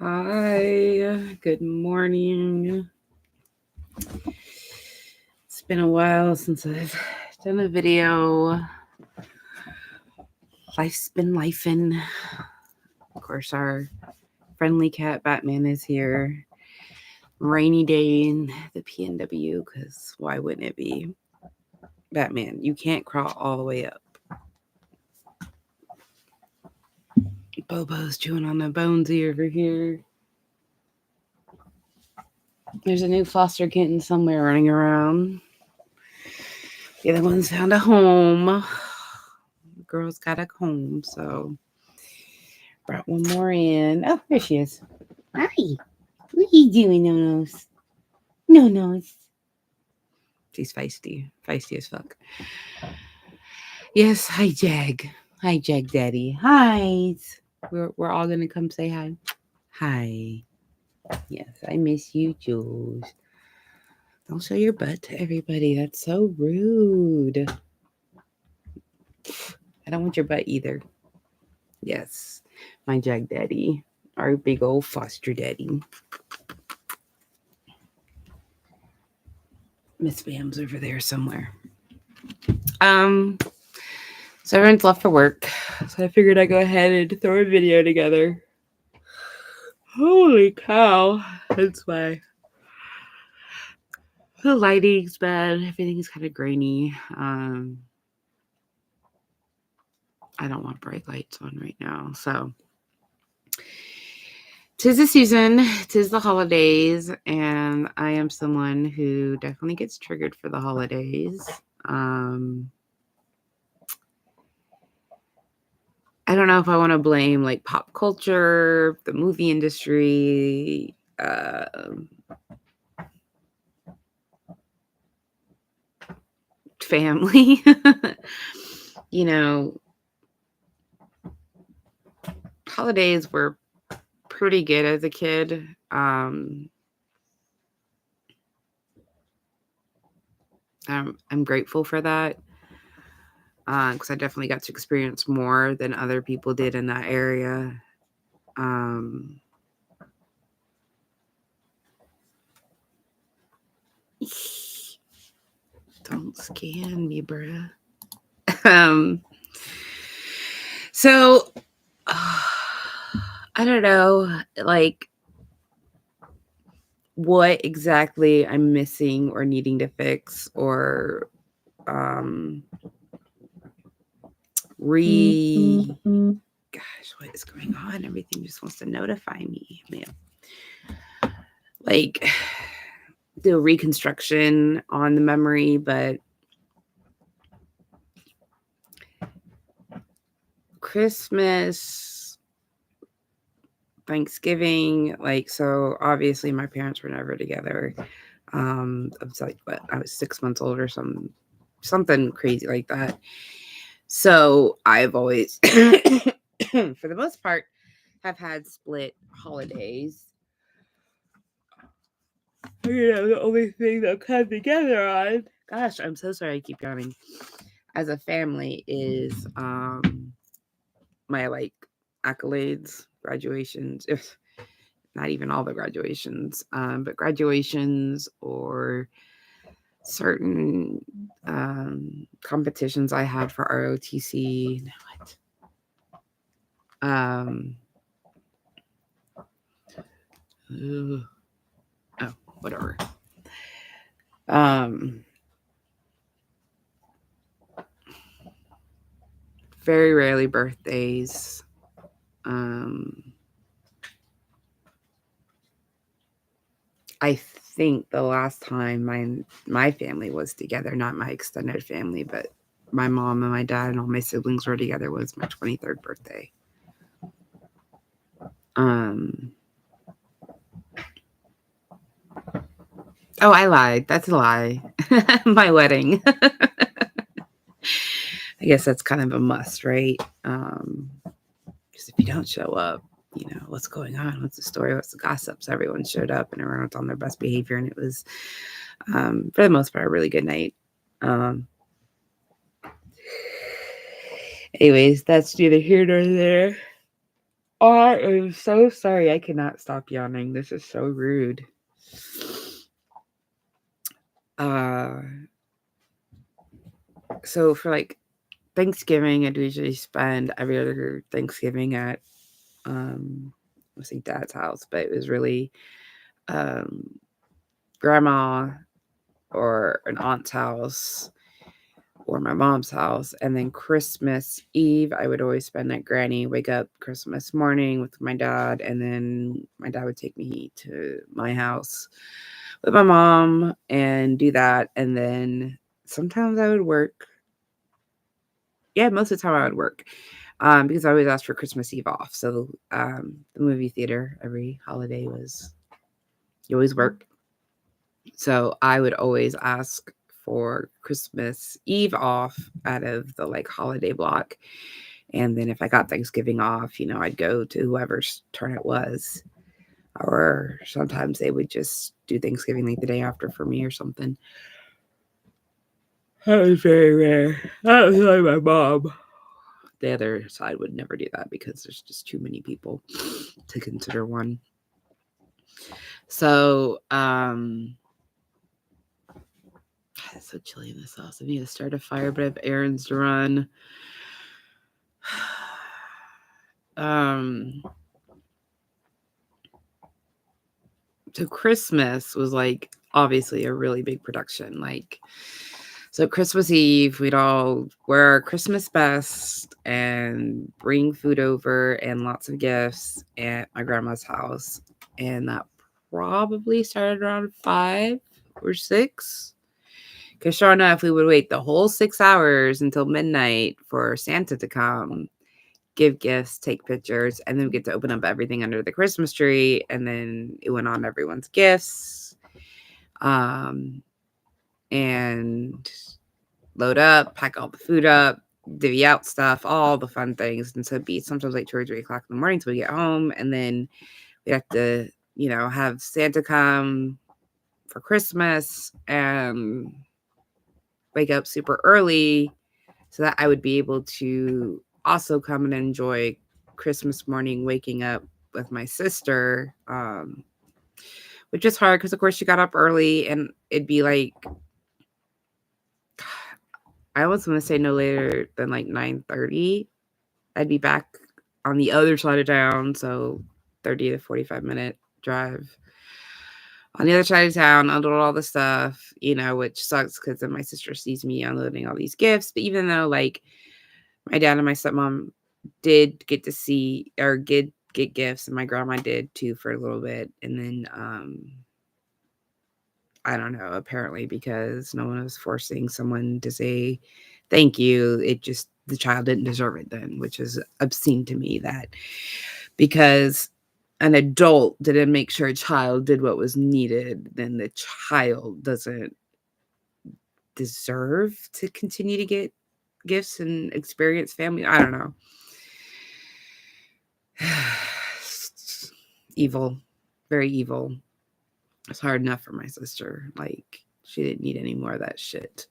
Hi, good morning. It's been a while since I've done a video. Life's been lifing. Of course, our friendly cat Batman is here. Rainy day in the PNW, because why wouldn't it be? Batman, you can't crawl all the way up. Bobo's chewing on the bonesy over here. There's a new foster kitten somewhere running around. The other one's found a home. The girl's got a home, so brought one more in. Oh, there she is. Hi. What are you doing, No Nose? No Nose. She's feisty. Feisty as fuck. Yes, hi, Jag. Hi, Jag Daddy. Hi. We're all going to come say hi. Hi. Yes, I miss you, Jules. Don't show your butt to everybody. That's so rude. I don't want your butt either. Yes, my Jag Daddy. Our big old foster daddy. Miss Bam's over there somewhere. So everyone's left for work. So I figured I'd go ahead and throw a video together. Holy cow. That's why the lighting's bad. Everything's kind of grainy. I don't want bright lights on right now. So 'tis the season, 'tis the holidays, and I am someone who definitely gets triggered for the holidays. I don't know if I want to blame like pop culture, the movie industry, family. You know, holidays were pretty good as a kid. I'm grateful for that because I definitely got to experience more than other people did in that area. Don't scan me, bruh. So I don't know, like what exactly I'm missing or needing to fix or gosh, what is going on? Everything just wants to notify me, man. Like do reconstruction on the memory, but Christmas, Thanksgiving, like, so obviously my parents were never together. I was like, what? I was 6 months old or something crazy like that. So I've always, for the most part, have had split holidays. The only thing that come together on, gosh, I'm so sorry I keep yawning, as a family is my like accolades, graduations, if not even all the graduations, but graduations or certain competitions I had for ROTC. Whatever. Very rarely birthdays. I think the last time my family was together, not my extended family, but my mom and my dad and all my siblings were together, was my 23rd birthday. Oh, I lied. That's a lie. My wedding. I guess that's kind of a must, right? Because if you don't show up, you know, what's going on? What's the story? What's the gossips? Everyone showed up and everyone was on their best behavior. And it was, for the most part, a really good night. Anyways, that's neither here nor there. I am so sorry. I cannot stop yawning. This is so rude. Uh, so for like Thanksgiving, I'd usually spend every other Thanksgiving at let's say dad's house, but it was really um grandma or an aunt's house or my mom's house. And then Christmas Eve, I would always spend at Granny, wake up Christmas morning with my dad, and then my dad would take me to my house with my mom and do that. And then sometimes I would work. Yeah, most of the time I would work because I always asked for Christmas Eve off. So the movie theater every holiday was you always work. So I would always ask for Christmas Eve off out of the like holiday block. And then if I got Thanksgiving off, I'd go to whoever's turn it was. Or sometimes they would just do Thanksgiving like the day after for me or something. That was very rare. That was like my mom. The other side would never do that because there's just too many people to consider one. So, it's so chilly in this house. I need to start a fire, but I have errands to run. So Christmas was like obviously a really big production. So Christmas Eve, we'd all wear our Christmas best and bring food over and lots of gifts at my grandma's house. And that probably started around 5 or 6. Because sure enough, we would wait the whole 6 hours until midnight for Santa to come, give gifts, take pictures, and then we get to open up everything under the Christmas tree. And then it went on everyone's gifts. And load up, pack all the food up, divvy out stuff, all the fun things. And so it'd be sometimes like 2 or 3 o'clock in the morning till we get home. And then we have to, have Santa come for Christmas and wake up super early so that I would be able to also come and enjoy Christmas morning waking up with my sister, which is hard because, of course, she got up early and it'd be like, I was going to say no later than like 9:30. I'd be back on the other side of town, so 30 to 45-minute drive on the other side of town, unload all the stuff, which sucks because then my sister sees me unloading all these gifts. But even though like my dad and my stepmom did get to see or get gifts, and my grandma did too for a little bit, and then I don't know, apparently because no one was forcing someone to say thank you, it just the child didn't deserve it then, which is obscene to me that because an adult didn't make sure a child did what was needed, then the child doesn't deserve to continue to get gifts and experience family. I don't know. Evil. Very evil. It's hard enough for my sister. Like, she didn't need any more of that shit.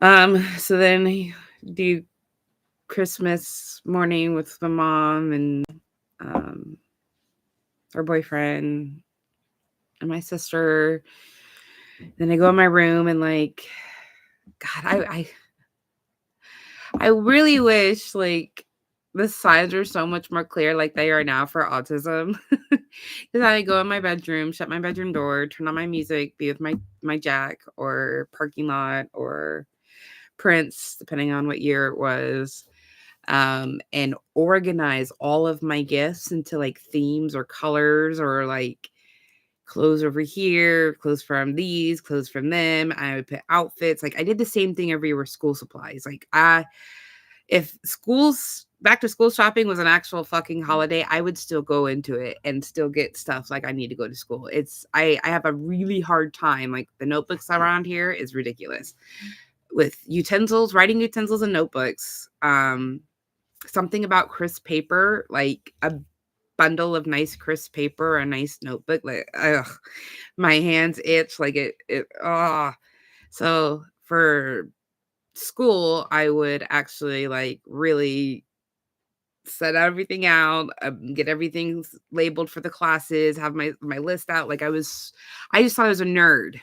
So then I do Christmas morning with my mom and her boyfriend and my sister. Then I go in my room and like, God, I really wish like the signs are so much more clear like they are now for autism. Because I go in my bedroom, shut my bedroom door, turn on my music, be with my Jack or parking lot or Prince, depending on what year it was, and organize all of my gifts into like themes or colors or like clothes over here, clothes from these, clothes from them. I would put outfits. Like I did the same thing every year with school supplies. Like if school's back to school shopping was an actual fucking holiday, I would still go into it and still get stuff like I need to go to school. I have a really hard time. Like the notebooks around here is ridiculous with utensils, writing utensils and notebooks. Something about crisp paper, like a bundle of nice crisp paper, a nice notebook, like ugh, my hands itch like it. So for school, I would actually like really set everything out, get everything labeled for the classes, have my list out. Like I just thought I was a nerd.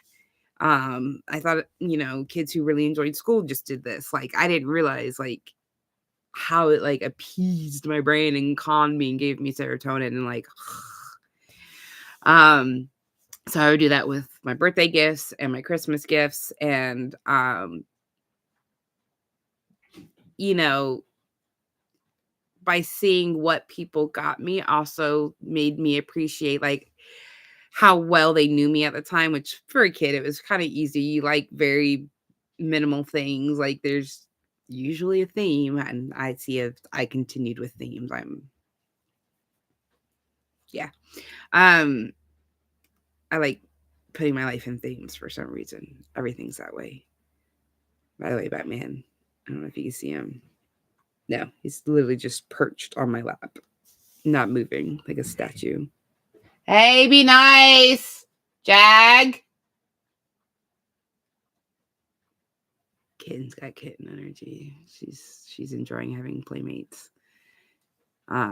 I thought, kids who really enjoyed school just did this. Like, I didn't realize like how it like appeased my brain and calmed me and gave me serotonin and like, so I would do that with my birthday gifts and my Christmas gifts. And, you know, by seeing what people got me also made me appreciate like how well they knew me at the time, which for a kid, it was kind of easy, like very minimal things. Like there's usually a theme, and I see if I continued with themes. Yeah. Um, I like putting my life in themes for some reason. Everything's that way. By the way, Batman, I don't know if you can see him. No, he's literally just perched on my lap, not moving like a statue. Hey, be nice, Jag. Kitten's got kitten energy. She's enjoying having playmates.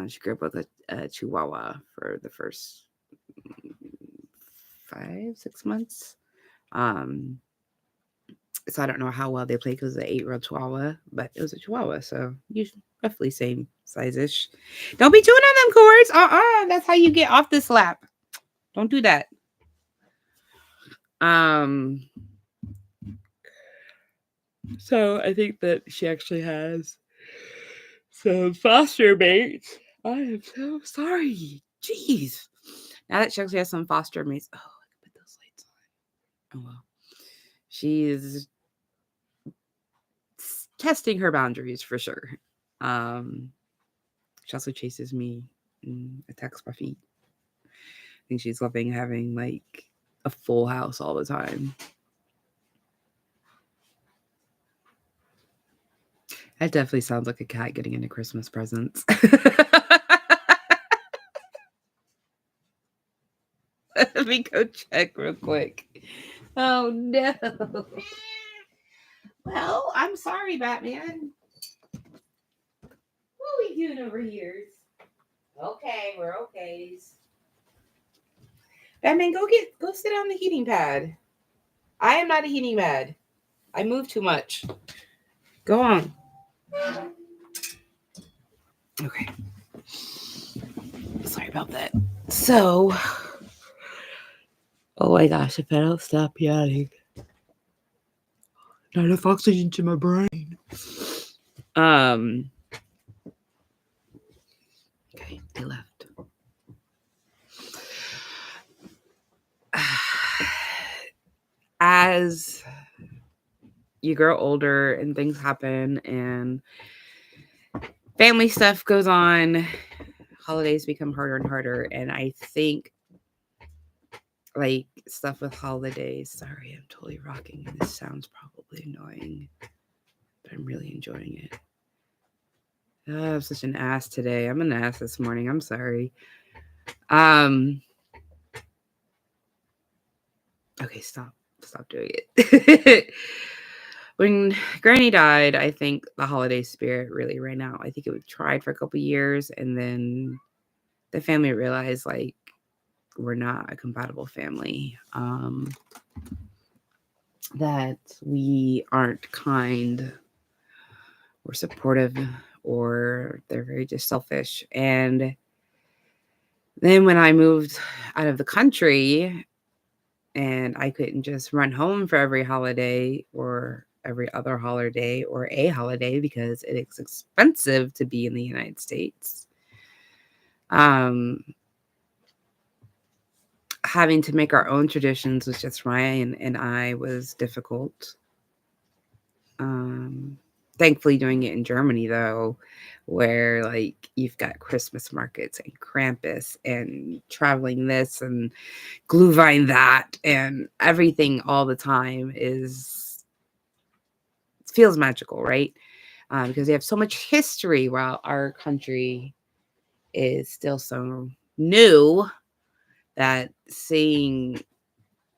She grew up with a Chihuahua for the first 5-6 months. So I don't know how well they play because it's an 8-year-old Chihuahua, but it was a Chihuahua, so usually roughly same size-ish. Don't be chewing on them cords. That's how you get off this lap. Don't do that. So I think that she actually has some foster mates. I am so sorry. Jeez. Now that she actually has some foster mates. Oh, I can put those lights on. Oh well. She's testing her boundaries for sure. She also chases me and attacks my feet. I think she's loving having like a full house all the time. That definitely sounds like a cat getting into Christmas presents. Let me go check real quick. Oh no. Well, I'm sorry, Batman. What are we doing over here? Okay, we're okay. Batman, go sit on the heating pad. I am not a heating pad. I move too much. Go on. Okay. Sorry about that. So, oh my gosh, if I don't stop yawning, not enough oxygen to my brain. Okay, they left. As you grow older and things happen and family stuff goes on, holidays become harder and harder. And I think like stuff with holidays. Sorry, I'm totally rocking. This sounds probably annoying, but I'm really enjoying it. Oh, I'm such an ass today. I'm an ass this morning. I'm sorry. Okay, stop doing it. When Granny died, I think the holiday spirit really ran out. I think it tried for a couple years, and then the family realized like we're not a compatible family. That we aren't kind or supportive, or they're very just selfish. And then when I moved out of the country and I couldn't just run home for every holiday or every other holiday or a holiday because it is expensive to be in the United States. Having to make our own traditions with just Ryan and I was difficult. Thankfully doing it in Germany though, where like you've got Christmas markets and Krampus and traveling this and Glühwein that and everything all the time feels magical, right? Because we have so much history while our country is still so new that seeing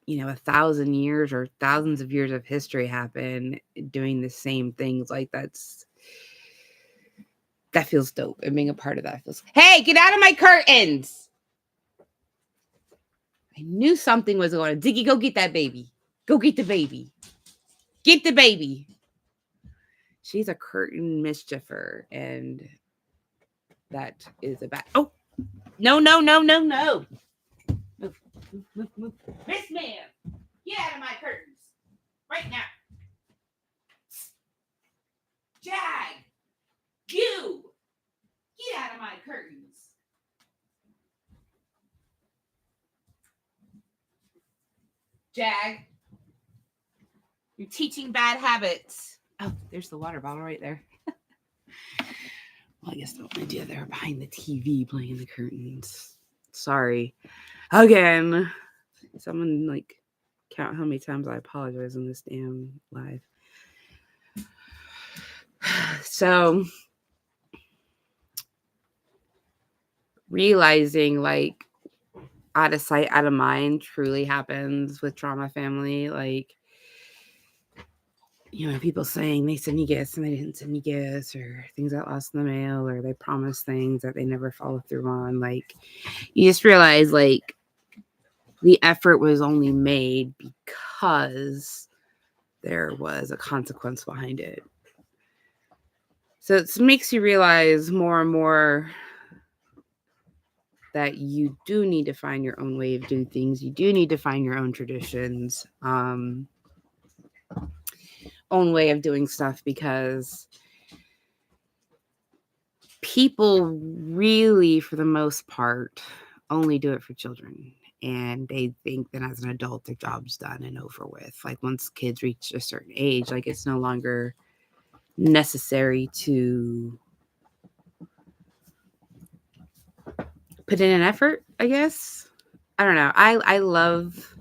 1,000 years or thousands of years of history happen doing the same things like that feels dope. And being a part of that feels, hey, get out of my curtains. I knew something was going on. Diggy, go get that baby. Go get the baby. Get the baby. She's a curtain mischiefer, and that is a bad. Oh, no, no, no, no, no. Move, move, move, move. Miss Ma'am, get out of my curtains. Right now. Jag, you, get out of my curtains. Jag, you're teaching bad habits. Oh, there's the water bottle right there. Well, I guess the idea they're behind the TV playing the curtains. Sorry. Again. Someone like count how many times I apologize in this damn live. So realizing like out of sight, out of mind truly happens with trauma family. Like, you know, people saying they send you gifts and they didn't send you gifts, or things got lost in the mail, or they promised things that they never follow through on. Like, you just realize like the effort was only made because there was a consequence behind it. So it makes you realize more and more that you do need to find your own way of doing things. You do need to find your own traditions, own way of doing stuff, because people really, for the most part, only do it for children. And they think that as an adult, their job's done and over with. Like once kids reach a certain age, like it's no longer necessary to put in an effort, I guess. I don't know. I love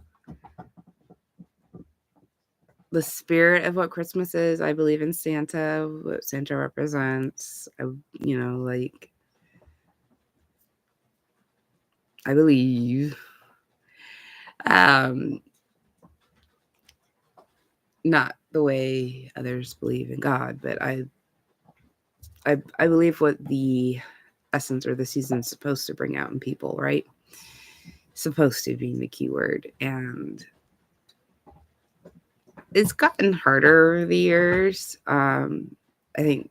the spirit of what Christmas is. I believe in Santa, what Santa represents. You know, like, I believe. Not the way others believe in God, but I believe what the essence or the season's supposed to bring out in people, right? Supposed to being the key word. And it's gotten harder over the years. I think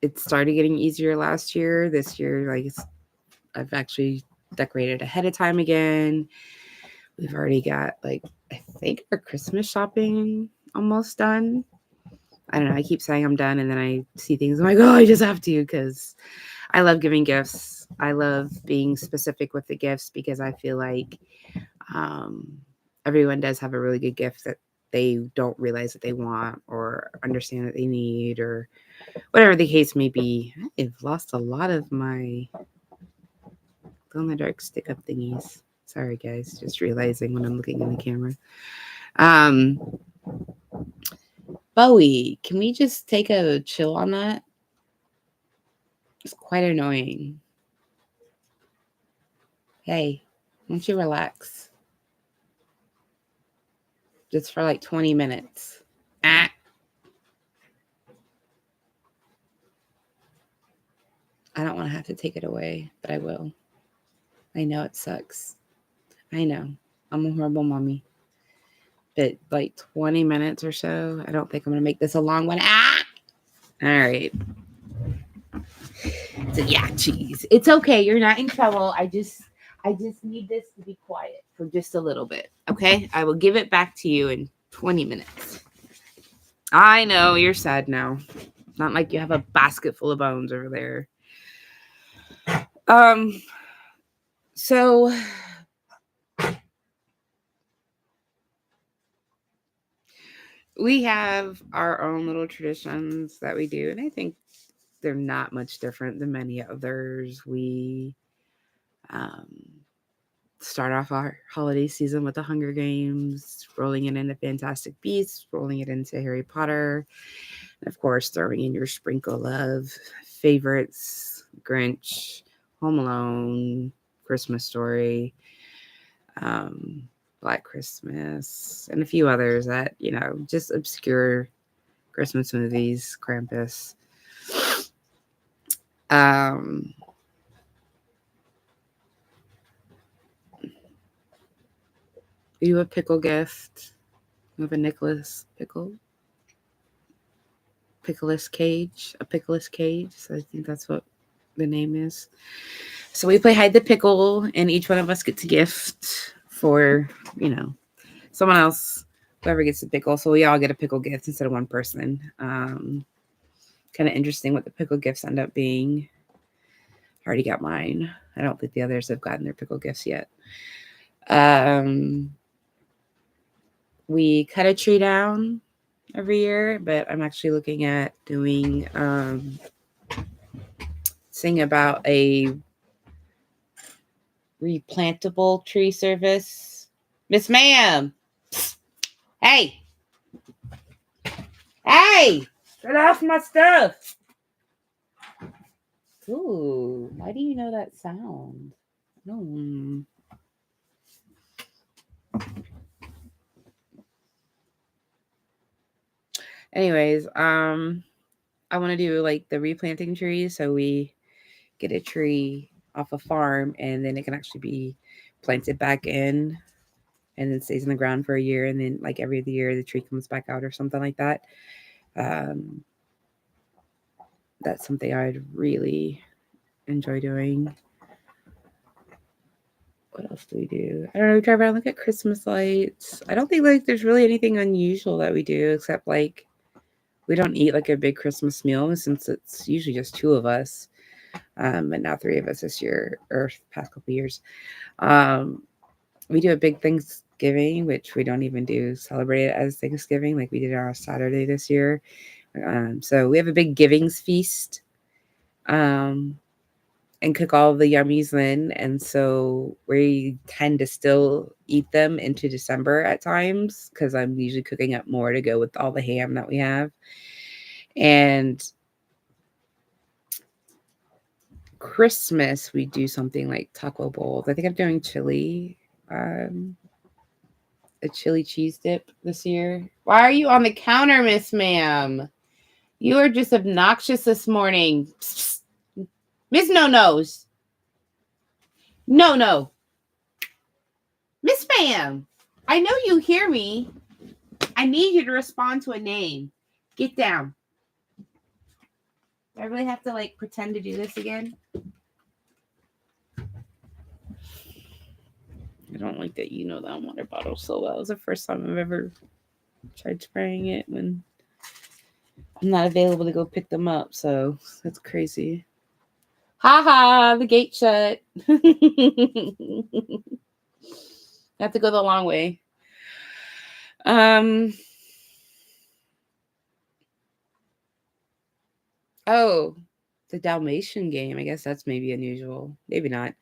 it started getting easier last year. This year, like I've actually decorated ahead of time again. We've already got like I think our Christmas shopping almost done. I don't know. I keep saying I'm done, and then I see things. I'm like, oh, I just have to, because I love giving gifts. I love being specific with the gifts, because I feel like everyone does have a really good gift that they don't realize that they want or understand that they need, or whatever the case may be. I've lost a lot of my glow in the dark stick up thingies. Sorry, guys. Just realizing when I'm looking in the camera. Bowie, can we just take a chill on that? It's quite annoying. Hey, why don't you relax? Just for like 20 minutes. Ah. I don't want to have to take it away, but I will. I know it sucks. I know. I'm a horrible mommy. But like 20 minutes or so, I don't think I'm going to make this a long one. Ah! All right. So yeah, cheese. It's okay. You're not in trouble. I just need this to be quiet for just a little bit. Okay? I will give it back to you in 20 minutes. I know you're sad now. Not like you have a basket full of bones over there. So we have our own little traditions that we do, and I think they're not much different than many others. We start off our holiday season with the Hunger Games, rolling it into Fantastic Beasts, rolling it into Harry Potter, and of course throwing in your sprinkle of favorites: Grinch, Home Alone, Christmas Story, Black Christmas, and a few others that, you know, just obscure Christmas movies, Krampus. Um, you a pickle gift. You have a Nicholas pickle. Pickleous cage. A pickleous cage. So I think that's what the name is. So we play hide the pickle, and each one of us gets a gift for, someone else, whoever gets the pickle. So we all get a pickle gift instead of one person. Kind of interesting what the pickle gifts end up being. I already got mine. I don't think the others have gotten their pickle gifts yet. We cut a tree down every year, but I'm actually looking at doing seeing about a replantable tree service. Miss Ma'am. Hey. Hey. Get off my stuff. Ooh, why do you know that sound? Hmm. Anyways, I want to do like the replanting trees. So we get a tree off a farm and then it can actually be planted back in and then stays in the ground for a year. And then like every year the tree comes back out or something like that. Um, that's something I'd really enjoy doing. What else do we do? I don't know. We drive around, look at Christmas lights. I don't think like there's really anything unusual that we do except like we don't eat like a big Christmas meal since it's usually just two of us. But now three of us this year or past couple of years. We do a big Thanksgiving, which we don't even do celebrate it as Thanksgiving like we did on our Saturday this year. So we have a big givings feast. And cook all of the yummies then. And so we tend to still eat them into December at times because I'm usually cooking up more to go with all the ham that we have. And Christmas, we do something like taco bowls. I think I'm doing chili, a chili cheese dip this year. Why are you on the counter, Miss Ma'am? You are just obnoxious this morning. Psst, psst. Miss No Nose. No. Miss Ma'am. I know you hear me. I need you to respond to a name. Get down. Do I really have to like pretend to do this again? I don't like that you know that water bottle so well. It was the first time I've ever tried spraying it when I'm not available to go pick them up. So that's crazy. Ha ha, the gate shut. I have to go the long way. Oh, the Dalmatian game. I guess that's maybe unusual. Maybe not.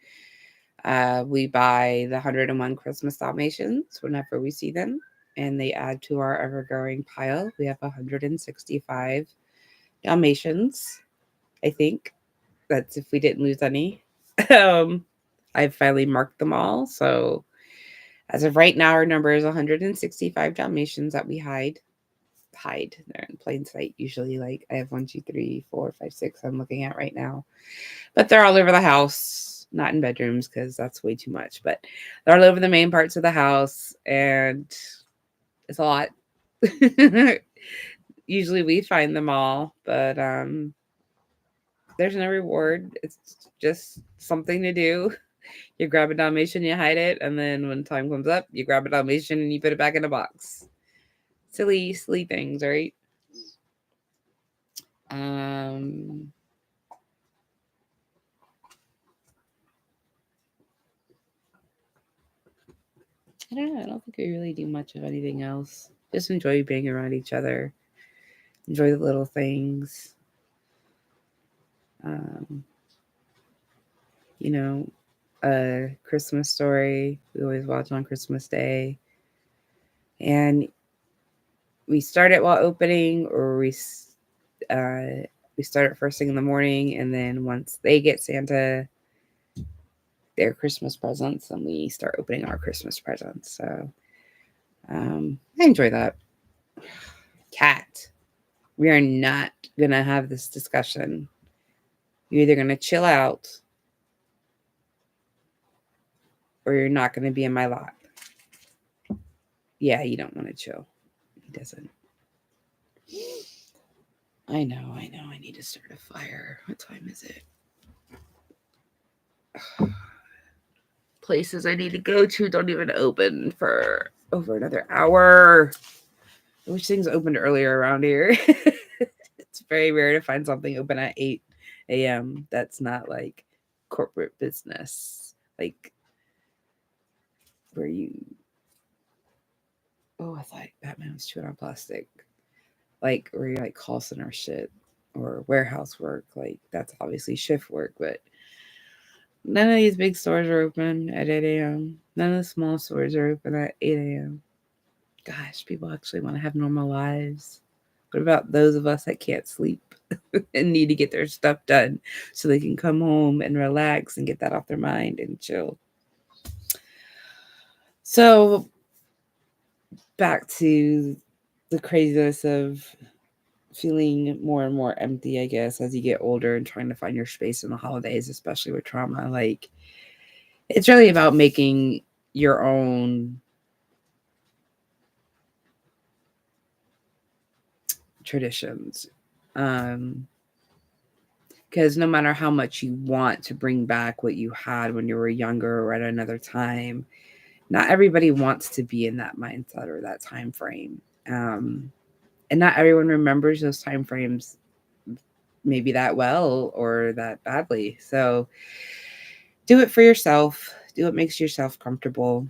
We buy the 101 Christmas Dalmatians whenever we see them, and they add to our ever growing pile. We have 165 Dalmatians, I think. That's if we didn't lose any. um, I've finally marked them all. So as of right now, our number is 165 Dalmatians that we hide. They're in plain sight. Usually, like I have 1, 2, 3, 4, 5, 6. I'm looking at right now, but they're all over the house. Not in bedrooms because that's way too much. But they're all over the main parts of the house, and it's a lot. Usually, we find them all, but there's no reward. It's just something to do. You grab a Dalmatian, you hide it, and then when time comes up, you grab a Dalmatian and you put it back in a box. Silly things, right? Um, I don't know. I don't think we really do much of anything else. Just enjoy being around each other. Enjoy the little things. Um, you know, a Christmas Story. We always watch on Christmas Day. And we start it while opening, or we start it first thing in the morning, and then once they get Santa their Christmas presents, and we start opening our Christmas presents. So I enjoy that. Cat. We are not gonna have this discussion You're either going to chill out or you're not going to be in my lap. Yeah, you don't want to chill. He doesn't. I know. I need to start a fire. What time is it? Places I need to go to don't even open for over another hour. I wish things opened earlier around here. It's very rare to find something open at 8 a.m. that's not like corporate business. Like where you. Oh, I thought Batman was chewing on plastic. Like where you like call center shit or warehouse work. Like that's obviously shift work, but none of these big stores are open at 8 a.m. None of the small stores are open at 8 a.m. Gosh, people actually want to have normal lives. What about those of us that can't sleep and need to get their stuff done so they can come home and relax and get that off their mind and chill? So, back to the craziness of feeling more and more empty, I guess, as you get older and trying to find your space in the holidays, especially with trauma. Like, it's really about making your own traditions. Because no matter how much you want to bring back what you had when you were younger or at another time, not everybody wants to be in that mindset or that time frame. And not everyone remembers those time frames maybe that well or that badly. So do it for yourself. Do what makes yourself comfortable.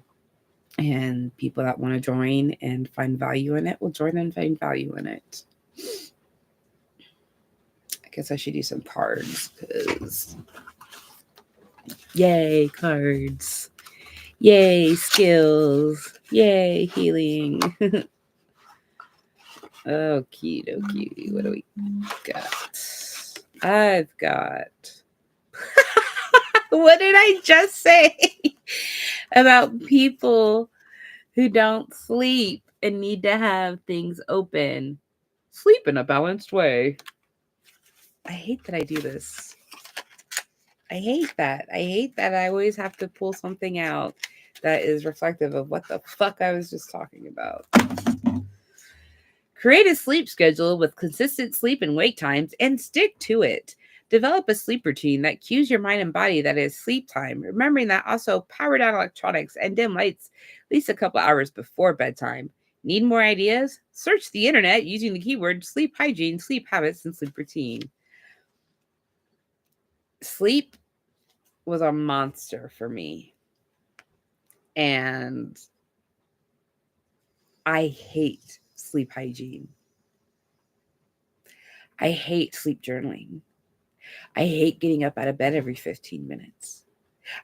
And people that want to join and find value in it will join and find value in it. I guess I should do some cards because yay, cards. Yay, skills. Yay, healing. Okie dokie. What do we got? I've got. What did I just say about people who don't sleep and need to have things open? Sleep in a balanced way. I hate that I do this. I hate that. I hate that I always have to pull something out that is reflective of what the fuck I was just talking about. Create a sleep schedule with consistent sleep and wake times and stick to it. Develop a sleep routine that cues your mind and body that is sleep time, remembering that also power down electronics and dim lights at least a couple hours before bedtime. Need more ideas? Search the internet using the keyword sleep hygiene, sleep habits, and sleep routine. Sleep was a monster for me. And I hate sleep hygiene. I hate sleep journaling. I hate getting up out of bed every 15 minutes.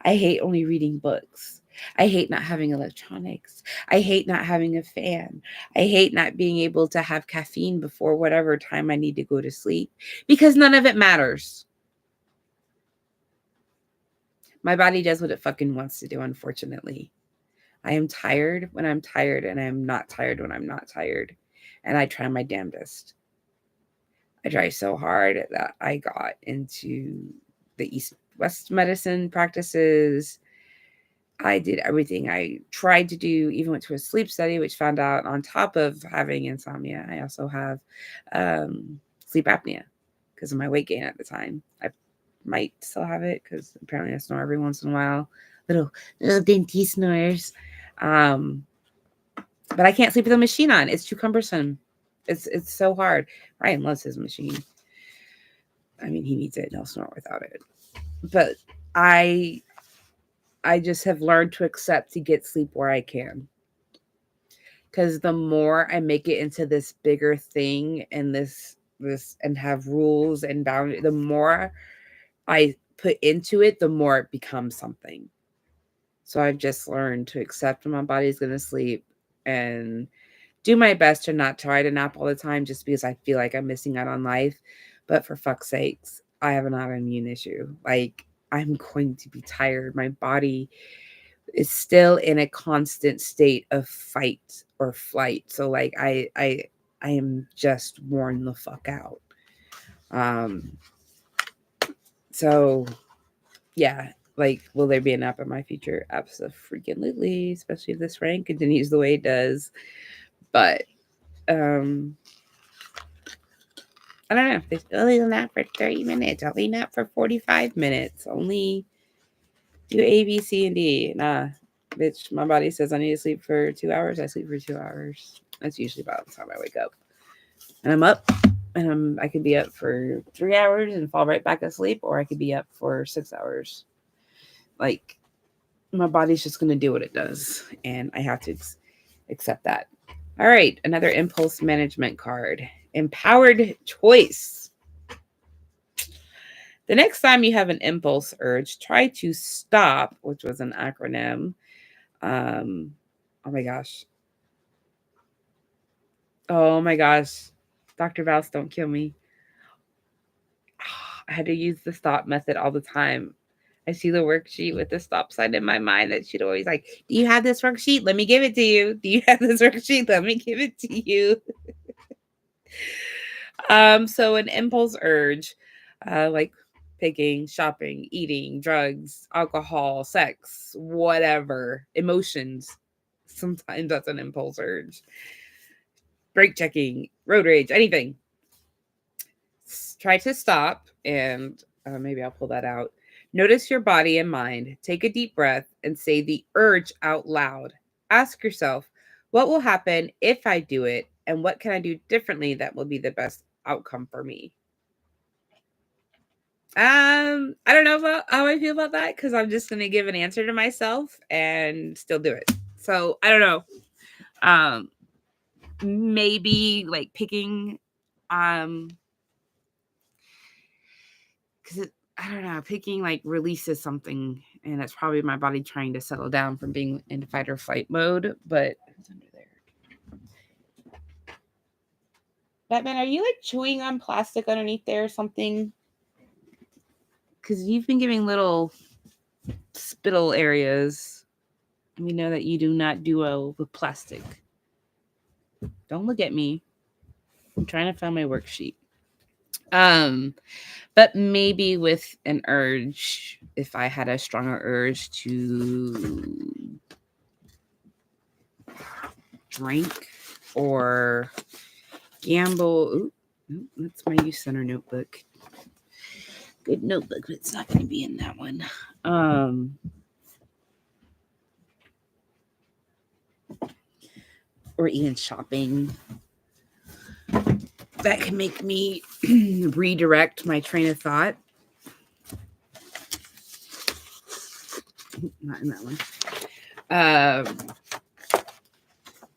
I hate only reading books. I hate not having electronics. I hate not having a fan. I hate not being able to have caffeine before whatever time I need to go to sleep because none of it matters. My body does what it fucking wants to do, unfortunately. I am tired when I'm tired, and I am not tired when I'm not tired. And I try my damnedest. I try so hard that I got into the East West medicine practices. I did everything I tried to do, even went to a sleep study, which found out on top of having insomnia, I also have sleep apnea because of my weight gain at the time. I might still have it because apparently I snore every once in a while. Little dainty snores. But I can't sleep with a machine on. It's too cumbersome. It's so hard. Ryan loves his machine. I mean, he needs it and he'll snore without it. But I just have learned to accept to get sleep where I can. Because the more I make it into this bigger thing and this and have rules and boundaries, the more I put into it, the more it becomes something. So I've just learned to accept when my body's going to sleep and do my best to not try to nap all the time just because I feel like I'm missing out on life. But for fuck's sakes, I have an autoimmune issue. Like, I'm going to be tired. My body is still in a constant state of fight or flight. So like I am just worn the fuck out. So, yeah, like, will there be a nap in my future? Absolutely, especially if this rain continues the way it does. But I don't know. They only nap for 30 minutes. Only nap for 45 minutes. Only do A, B, C, and D. Nah, bitch, my body says I need to sleep for 2 hours. I sleep for 2 hours. That's usually about the time I wake up. And I'm up, and I could be up for 3 hours and fall right back asleep, or I could be up for 6 hours. Like, my body's just going to do what it does, and I have to accept that. All right, another impulse management card. Empowered choice. The next time you have an impulse urge, try to stop, which was an acronym. Oh my gosh. Oh my gosh. Dr. Vouse, don't kill me. I had to use the stop method all the time. I see the worksheet with the stop sign in my mind that she'd always like, do you have this worksheet? Let me give it to you. Do you have this worksheet? Let me give it to you. So an impulse urge, like picking, shopping, eating, drugs, alcohol, sex, whatever, emotions. Sometimes that's an impulse urge. Brake checking, road rage, anything. Try to stop, and maybe I'll pull that out. Notice your body and mind. Take a deep breath and say the urge out loud. Ask yourself, what will happen if I do it? And what can I do differently that will be the best outcome for me? I don't know about how I feel about that because I'm just gonna give an answer to myself and still do it. So I don't know. Um, maybe like picking, because I don't know, picking like releases something, and that's probably my body trying to settle down from being in fight or flight mode. But who's under there? Batman, are you like chewing on plastic underneath there or something? Because you've been giving little spittle areas. We know that you do not do well with plastic. Don't look at me. I'm trying to find my worksheet. But maybe with an urge, if I had a stronger urge to drink or gamble. Ooh, that's my youth center notebook. Good notebook, but it's not going to be in that one. Or even shopping. That can make me redirect my train of thought. Not in that one.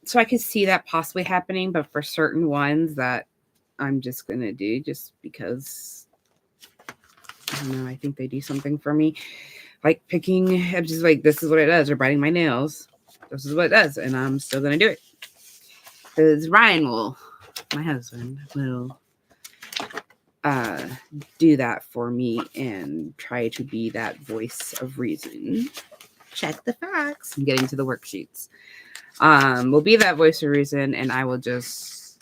So I could see that possibly happening, but for certain ones that I'm just going to do just because, I don't know, I think they do something for me. Like picking, I'm just like, this is what it does, or biting my nails. This is what it does, and I'm still going to do it. Because Ryan will, my husband, will do that for me and try to be that voice of reason. Check the facts. I'm getting to the worksheets. Will be that voice of reason, and I will just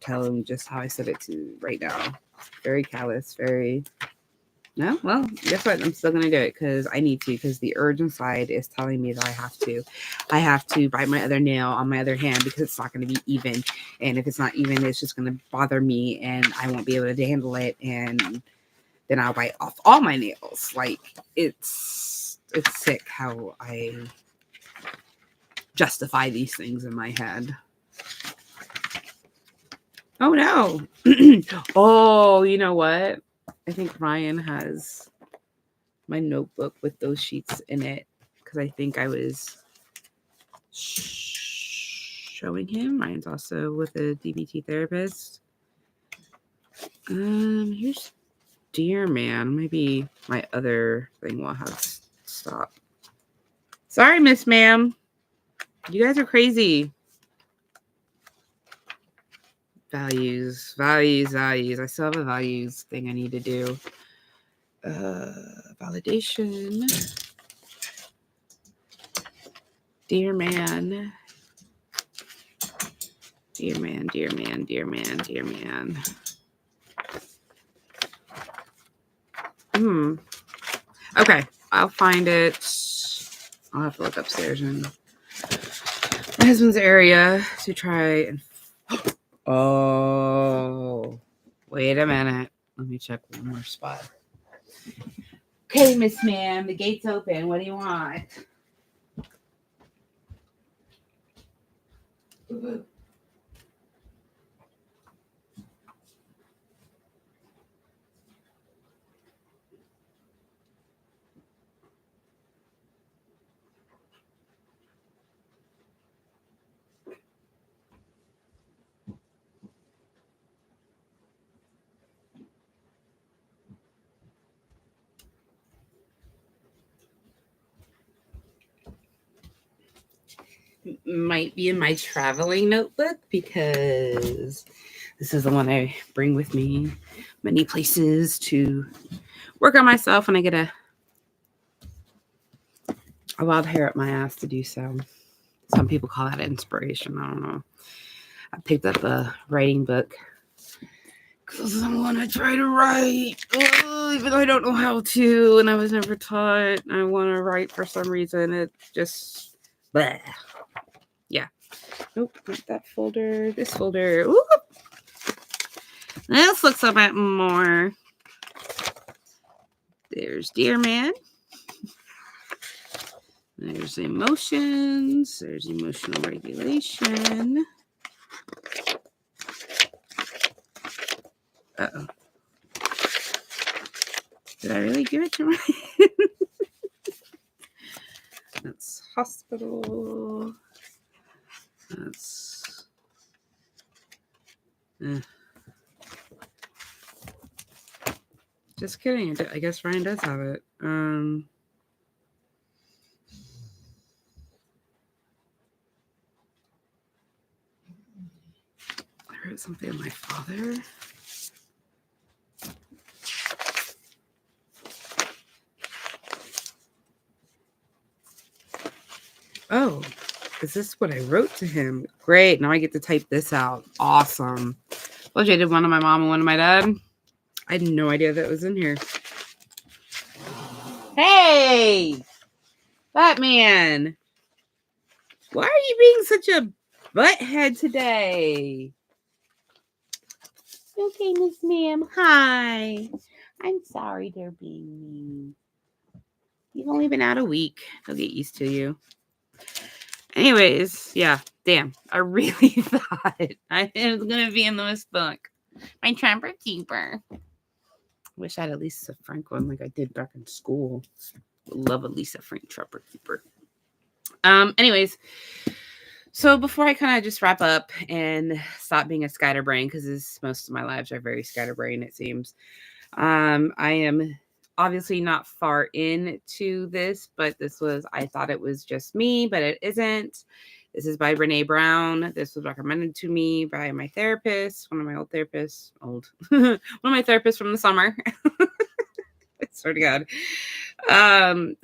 tell him just how I said it to right now. Very callous, very. No, well, guess what? I'm still gonna do it because I need to. Because the urge inside is telling me that I have to. I have to bite my other nail on my other hand because it's not gonna be even. And if it's not even, it's just gonna bother me, and I won't be able to handle it. And then I'll bite off all my nails. Like it's sick how I justify these things in my head. Oh no. Oh, you know what? I think Ryan has my notebook with those sheets in it because I think I was showing him. Ryan's also with a DBT therapist. Here's Dear Man. Maybe my other thing will have stop. Sorry, Miss Ma'am. You guys are crazy. Values. I still have a values thing I need to do. Validation. Dear man. Dear man. Okay, I'll find it. I'll have to look upstairs in my husband's area to try and. Oh, wait a minute. Let me check one more spot. Okay, Miss Ma'am, the gate's open. What do you want? Might be in my traveling notebook because this is the one I bring with me many places to work on myself when I get a wild hair up my ass to do so. Some people call that inspiration. I don't know. I picked up a writing book because I want to try to write, even though I don't know how to, and I was never taught. I want to write for some reason. It just, bleh. Yeah. Nope, not that folder. This folder. Ooh. This looks a bit more. There's Dear Man. There's emotions. There's emotional regulation. Uh-oh. Did I really give it to my... That's hospital. That's... Just kidding. I guess Ryan does have it. I wrote something on my father. Oh, is this what I wrote to him? Great. Now I get to type this out. Awesome. Well, I did one of my mom and one of my dad. I had no idea that was in here. Hey, Batman. Why are you being such a butthead today? Okay, Miss Ma'am. Hi. I'm sorry they're being mean. You've only been out a week. They'll get used to you. Anyways, yeah. Damn. I really thought I was going to be in this book. My Trapper Keeper. Wish I had a Lisa Frank one like I did back in school. Love a Lisa Frank Trapper Keeper. Anyways, so before I kind of just wrap up and stop being a scatterbrain, because most of my lives are very scatterbrain, it seems. I am obviously not far into this, but I thought it was just me, but it isn't. This is by Brene Brown. This was recommended to me by my therapist, one of my old therapists, one of my therapists from the summer. I swear to God.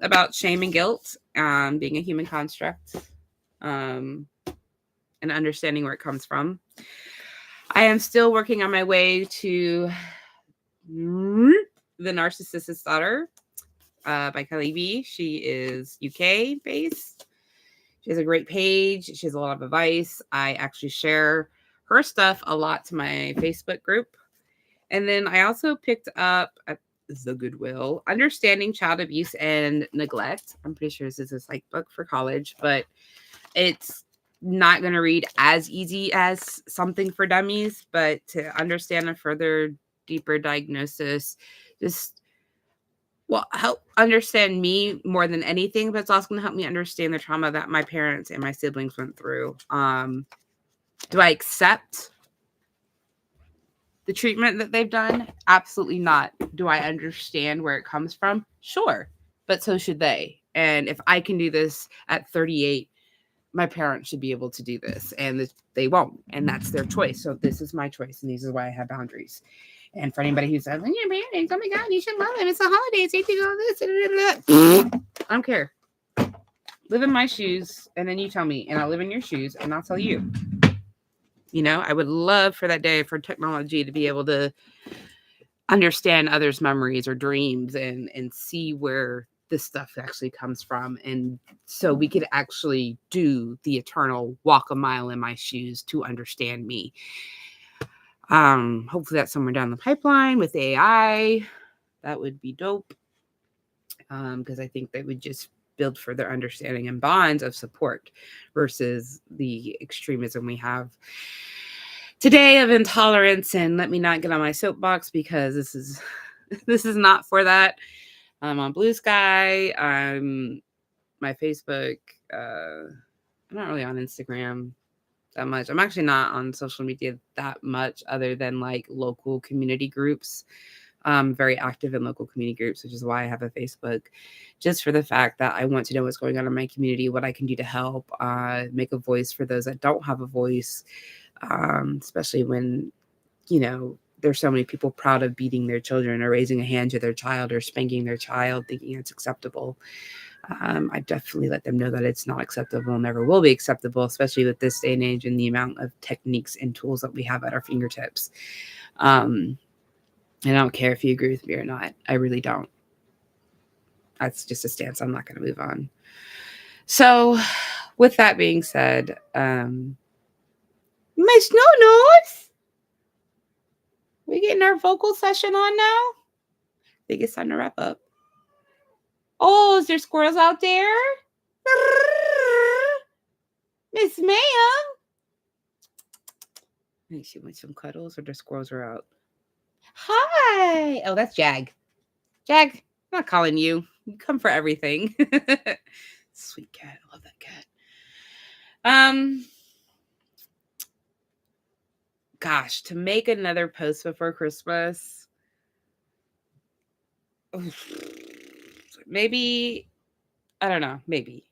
About shame and guilt, being a human construct, and understanding where it comes from. I am still working on my way to The Narcissist's Daughter by Kelly B. She is UK based. She has a great page. She has a lot of advice. I actually share her stuff a lot to my Facebook group. And then I also picked up the Goodwill, Understanding Child Abuse and Neglect. I'm pretty sure this is a psych book for college, but it's not going to read as easy as Something for Dummies, but to understand a further deeper diagnosis, just help understand me more than anything, but it's also going to help me understand the trauma that my parents and my siblings went through. Do I accept the treatment that they've done? Absolutely not. Do I understand where it comes from? Sure, but so should they. And if I can do this at 38, my parents should be able to do this, and they won't, and that's their choice. So this is my choice, and this is why I have boundaries. And for anybody who says, "Your parents, oh my God, you should love them. It's the holidays. You do all this." I don't care. Live in my shoes, and then you tell me, and I'll live in your shoes, and I'll tell you. You know, I would love for that day for technology to be able to understand others' memories or dreams and see where this stuff actually comes from. And so we could actually do the eternal walk a mile in my shoes to understand me. Hopefully that's somewhere down the pipeline with AI. That would be dope. Because I think that would just build further understanding and bonds of support versus the extremism we have today of intolerance. And let me not get on my soapbox because this is not for that. I'm on Blue Sky. I'm my Facebook. I'm not really on Instagram that much. I'm actually not on social media that much other than like local community groups. Very active in local community groups, which is why I have a Facebook, just for the fact that I want to know what's going on in my community, what I can do to help, make a voice for those that don't have a voice, especially when, there's so many people proud of beating their children or raising a hand to their child or spanking their child, thinking it's acceptable. I definitely let them know that it's not acceptable and never will be acceptable, especially with this day and age and the amount of techniques and tools that we have at our fingertips. I don't care if you agree with me or not. I really don't. That's just a stance I'm not going to move on. So, with that being said, Miss No-Nos, we getting our vocal session on now? I think it's time to wrap up. Oh, is there squirrels out there? Miss Ma'am. Maybe she wants some cuddles or the squirrels are out. Hi. Oh, that's Jag. Jag, I'm not calling you. You come for everything. Sweet cat. I love that cat. Gosh, to make another post before Christmas. Maybe, I don't know, maybe.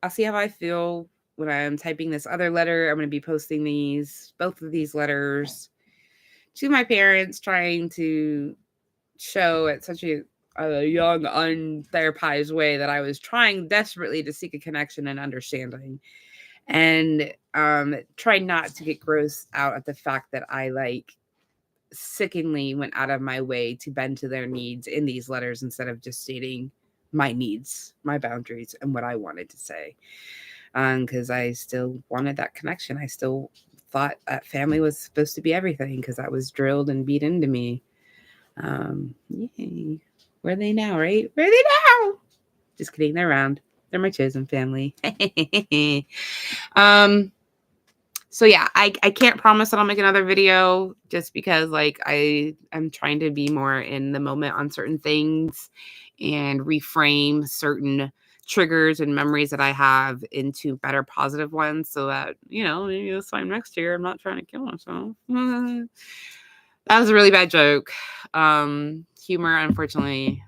I'll see how I feel when I'm typing this other letter. I'm going to be posting both of these letters to my parents, trying to show at such a young, untherapized way that I was trying desperately to seek a connection and understanding. And try not to get grossed out at the fact that I sickeningly went out of my way to bend to their needs in these letters instead of just stating my needs, my boundaries, and what I wanted to say. Because I still wanted that connection. I still thought that family was supposed to be everything because that was drilled and beat into me. Yay. Where are they now, right? Where are they now? Just kidding. They're around. They're my chosen family. So yeah, I can't promise that I'll make another video just because I'm trying to be more in the moment on certain things and reframe certain triggers and memories that I have into better positive ones so that, maybe this time next year I'm not trying to kill myself. That was a really bad joke. Humor, unfortunately,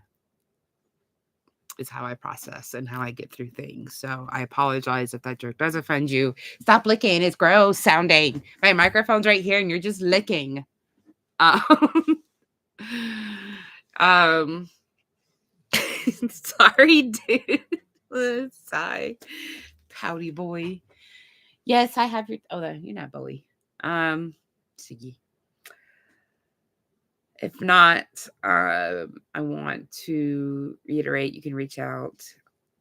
is how I process and how I get through things. So I apologize if that joke does offend you. Stop licking. It's gross sounding. My microphone's right here and you're just licking. Sorry, dude. Sigh. Pouty boy. Yes, I have your... Oh, you're not Bowie. Siggy. If not, I want to reiterate, you can reach out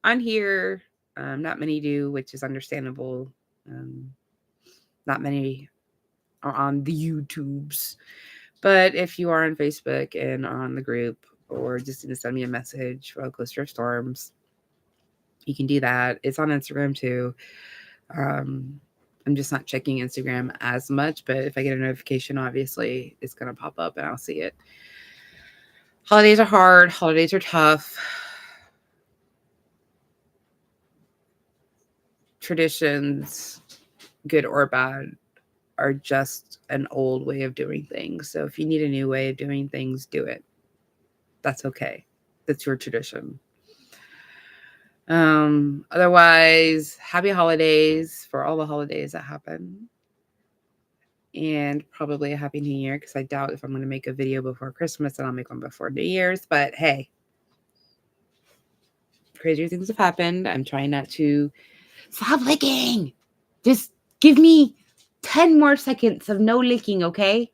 on here. Not many do, which is understandable. Not many are on the YouTubes. But if you are on Facebook and on the group, or just need to send me a message for Coaster Storms, you can do that. It's on Instagram too. I'm just not checking Instagram as much, but if I get a notification, obviously it's going to pop up and I'll see it. Holidays are hard. Holidays are tough. Traditions, good or bad, are just an old way of doing things. So if you need a new way of doing things, do it. That's okay. That's your tradition. Otherwise, happy holidays for all the holidays that happen. And probably a happy new year, because I doubt if I'm going to make a video before Christmas, then I'll make one before New Year's. But hey, crazier things have happened. I'm trying not to... Stop licking. Just give me 10 more seconds of no licking, okay?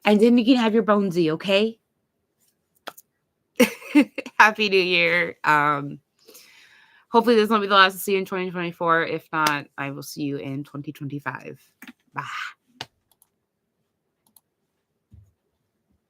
And then you can have your bonesy, okay? Happy New Year. Hopefully this won't be the last to see you in 2024. If not, I will see you in 2025. Bye.